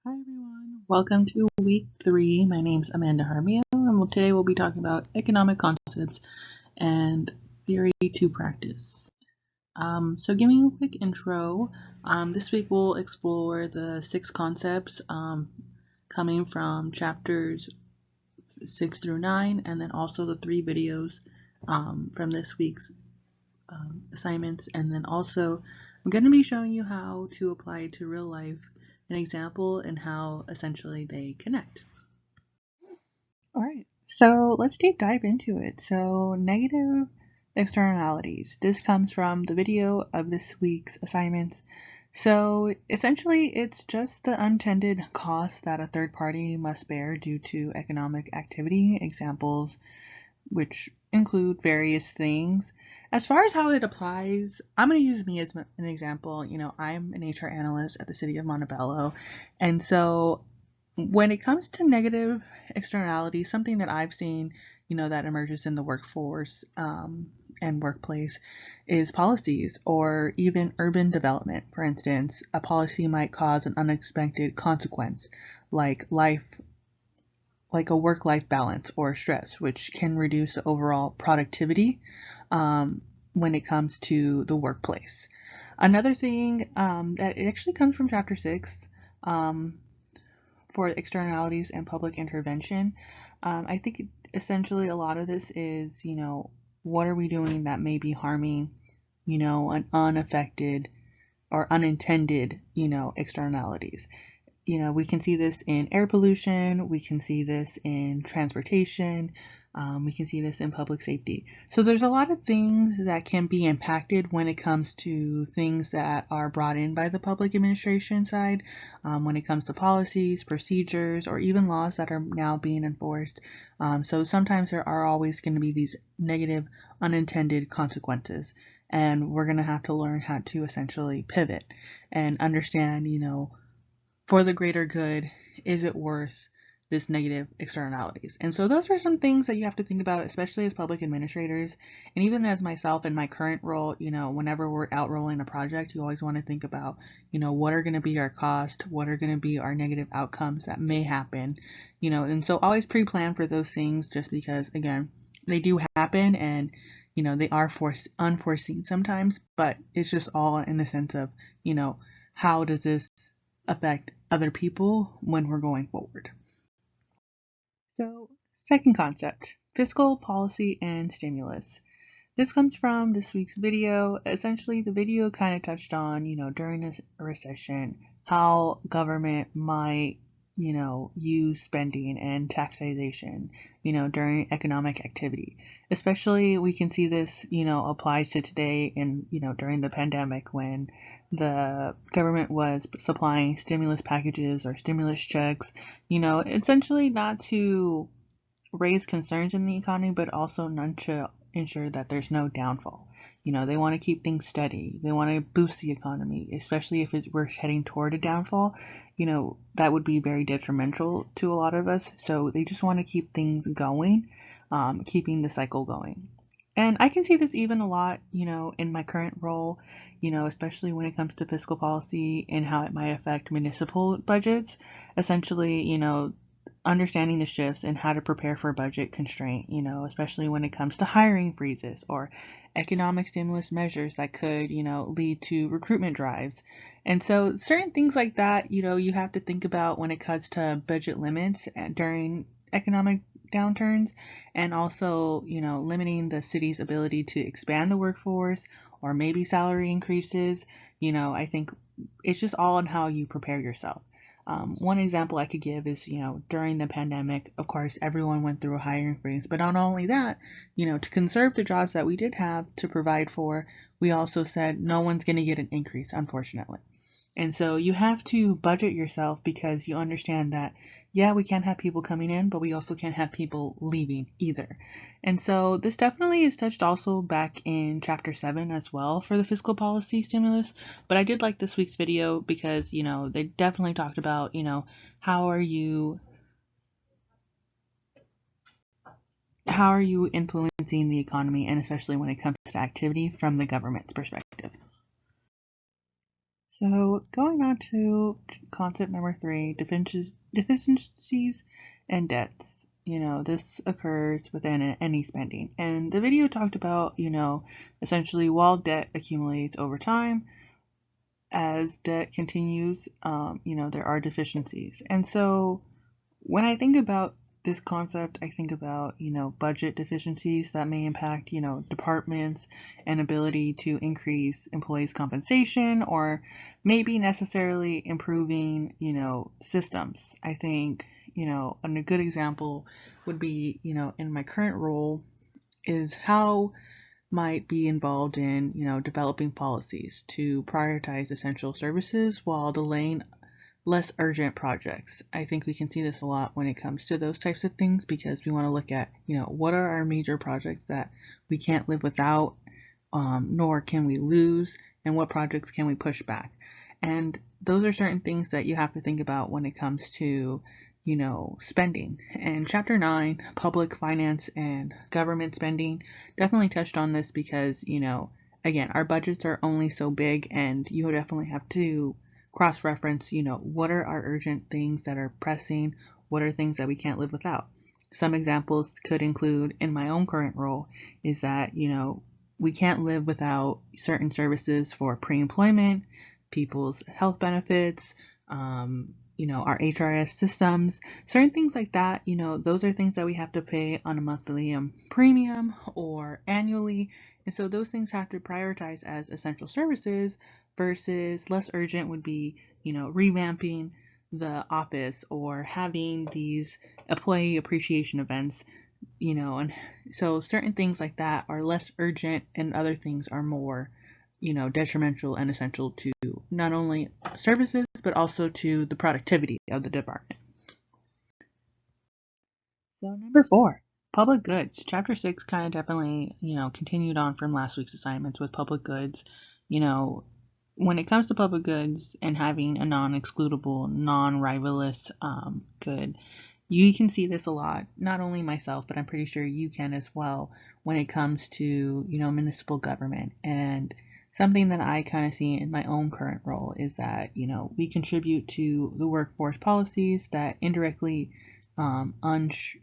Hi everyone, welcome to week 3. My name's Amanda Harmio, and today we'll be talking about economic concepts and theory to practice. So giving a quick intro, this week we'll explore the 6 concepts coming from chapters 6 through 9, and then also the 3 videos from this week's assignments, and then also I'm going to be showing you how to apply it to real life, an example, and how essentially they connect. All right, so let's deep dive into it. So negative externalities. This comes from the video of this week's assignments. So essentially it's just the unintended costs that a third party must bear due to economic activity. Examples which include various things. As far as how it applies, I'm going to use me as an example. I'm an HR analyst at the city of Montebello, and so when it comes to negative externalities, something that I've seen, that emerges in the workforce and workplace is policies or even urban development. For instance, a policy might cause an unexpected consequence like a work-life balance or stress, which can reduce overall productivity when it comes to the workplace. Another thing that it actually comes from chapter 6 for externalities and public intervention. I think essentially a lot of this is, what are we doing that may be harming, an unaffected or unintended, externalities. We can see this in air pollution, we can see this in transportation, we can see this in public safety. So there's a lot of things that can be impacted when it comes to things that are brought in by the public administration side, when it comes to policies, procedures, or even laws that are now being enforced. So sometimes there are always going to be these negative unintended consequences, and we're going to have to learn how to essentially pivot and understand, for the greater good, is it worth this negative externalities? And so those are some things that you have to think about, especially as public administrators. And even as myself in my current role, whenever we're out rolling a project, you always want to think about, what are going to be our costs, what are going to be our negative outcomes that may happen, and so always pre-plan for those things, just because, again, they do happen, and they are unforeseen sometimes, but it's just all in the sense of, how does this affect other people when we're going forward. So, second concept, fiscal policy and stimulus. This comes from this week's video. Essentially, the video kind of touched on, during a recession, how government might, use spending and taxation, during economic activity. Especially, we can see this, applies to today and, during the pandemic when the government was supplying stimulus packages or stimulus checks, essentially not to raise concerns in the economy, but also not to ensure that there's no downfall. They want to keep things steady. They want to boost the economy, especially if we're heading toward a downfall. That would be very detrimental to a lot of us. So they just want to keep things going, keeping the cycle going. And I can see this even a lot, in my current role, especially when it comes to fiscal policy and how it might affect municipal budgets. Essentially, understanding the shifts and how to prepare for a budget constraint, especially when it comes to hiring freezes or economic stimulus measures that could, lead to recruitment drives. And so certain things like that, you have to think about when it comes to budget limits during economic downturns, and also, limiting the city's ability to expand the workforce or maybe salary increases. I think it's just all on how you prepare yourself. One example I could give is, during the pandemic, of course, everyone went through a hiring freeze, but not only that, to conserve the jobs that we did have to provide for, we also said no one's going to get an increase, unfortunately. And so you have to budget yourself, because you understand that, yeah, we can't have people coming in, but we also can't have people leaving either. And so this definitely is touched also back in chapter 7 as well for the fiscal policy stimulus. But I did like this week's video because, they definitely talked about, how are you influencing the economy, and especially when it comes to activity from the government's perspective. So going on to concept number 3, deficiencies and debts. This occurs within any spending. And the video talked about, essentially while debt accumulates over time, as debt continues, there are deficiencies. And so when I think about this concept, I think about, budget deficiencies that may impact, departments and ability to increase employees' compensation or maybe necessarily improving, systems. I think, and a good example would be, in my current role is how might be involved in, developing policies to prioritize essential services while delaying less urgent projects. I think we can see this a lot when it comes to those types of things because we want to look at, what are our major projects that we can't live without, nor can we lose, and what projects can we push back. And those are certain things that you have to think about when it comes to, spending. And Chapter 9, Public Finance and Government Spending, definitely touched on this because, again, our budgets are only so big and you definitely have to cross-reference, what are our urgent things that are pressing, what are things that we can't live without. Some examples could include, in my own current role, is that, we can't live without certain services for pre-employment, people's health benefits, our HRS systems, certain things like that, those are things that we have to pay on a monthly premium or annually. And so those things have to prioritize as essential services versus less urgent would be, revamping the office or having these employee appreciation events, and so certain things like that are less urgent and other things are more, detrimental and essential to not only services, but also to the productivity of the department. So number 4, public goods. Chapter 6 kind of definitely, continued on from last week's assignments with public goods. When it comes to public goods and having a non-excludable, non-rivalous good, you can see this a lot, not only myself, but I'm pretty sure you can as well when it comes to, municipal government. And something that I kind of see in my own current role is that, we contribute to the workforce policies that indirectly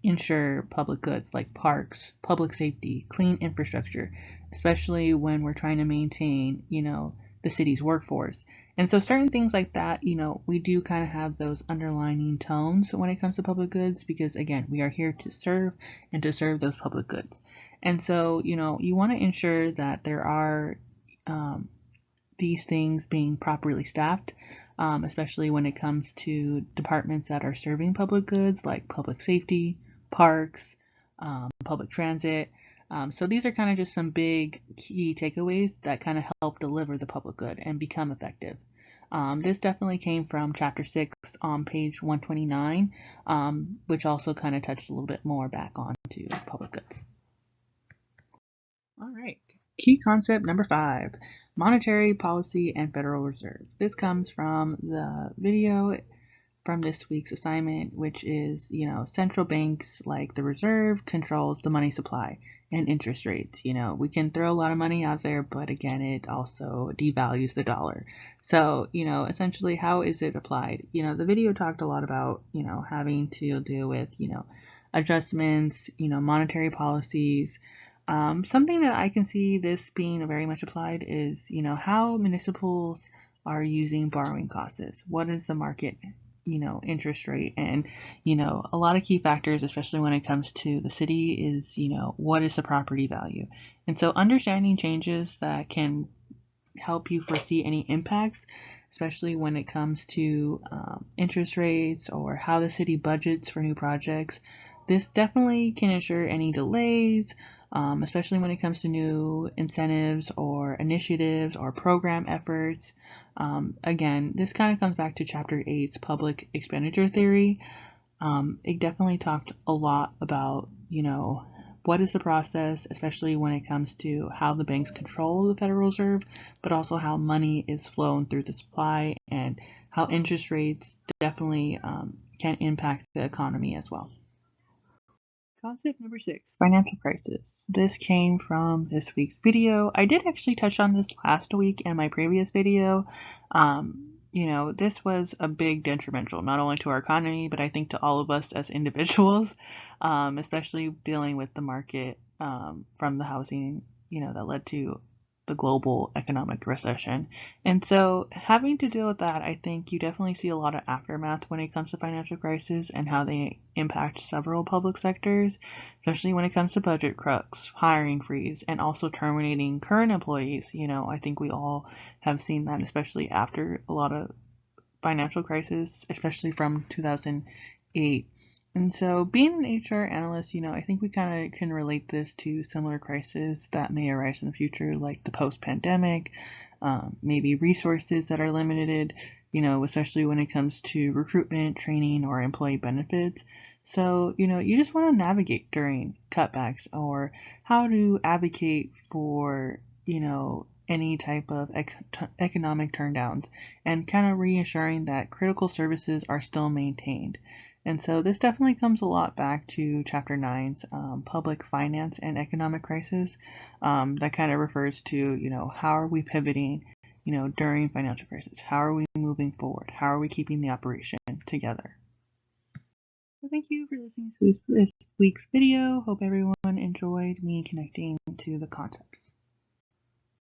ensure public goods like parks, public safety, clean infrastructure, especially when we're trying to maintain, the city's workforce. And so certain things like that, we do kind of have those underlining tones when it comes to public goods because, again, we are here to serve and to serve those public goods. And so, you want to ensure that there are these things being properly staffed, especially when it comes to departments that are serving public goods like public safety, parks, public transit. So these are kind of just some big key takeaways that kind of help deliver the public good and become effective. This definitely came from Chapter 6 on page 129, which also kind of touched a little bit more back onto public goods. All right. Key concept number 5, monetary policy and Federal Reserve. This comes from the video from this week's assignment, which is, central banks like the Reserve controls the money supply and interest rates. We can throw a lot of money out there, but again, it also devalues the dollar. So, essentially, how is it applied? The video talked a lot about, having to deal with, adjustments, monetary policies. Something that I can see this being very much applied is, how municipals are using borrowing costs. What is the market, interest rate? And, a lot of key factors, especially when it comes to the city, is, what is the property value? And so understanding changes that can help you foresee any impacts, especially when it comes to interest rates or how the city budgets for new projects. This definitely can ensure any delays, especially when it comes to new incentives or initiatives or program efforts. Again, this kind of comes back to Chapter 8's public expenditure theory. It definitely talked a lot about, what is the process, especially when it comes to how the banks control the Federal Reserve, but also how money is flown through the supply and how interest rates definitely can impact the economy as well. Concept number 6, financial crisis. This came from this week's video. I did actually touch on this last week in my previous video. This was a big detrimental, not only to our economy, but I think to all of us as individuals, especially dealing with the market from the housing, that led to the global economic recession. And so having to deal with that, I think you definitely see a lot of aftermath when it comes to financial crisis and how they impact several public sectors, especially when it comes to budget crux, hiring freeze, and also terminating current employees. I think we all have seen that, especially after a lot of financial crisis, especially from 2008. And so being an HR analyst, I think we kind of can relate this to similar crises that may arise in the future, like the post-pandemic, maybe resources that are limited, especially when it comes to recruitment, training, or employee benefits. So, you just want to navigate during cutbacks or how to advocate for, any type of economic turndowns and kind of reassuring that critical services are still maintained. And so this definitely comes a lot back to Chapter 9's public finance and economic crisis. That kind of refers to, how are we pivoting, during financial crisis? How are we moving forward? How are we keeping the operation together? So thank you for listening to this week's video. Hope everyone enjoyed me connecting to the concepts.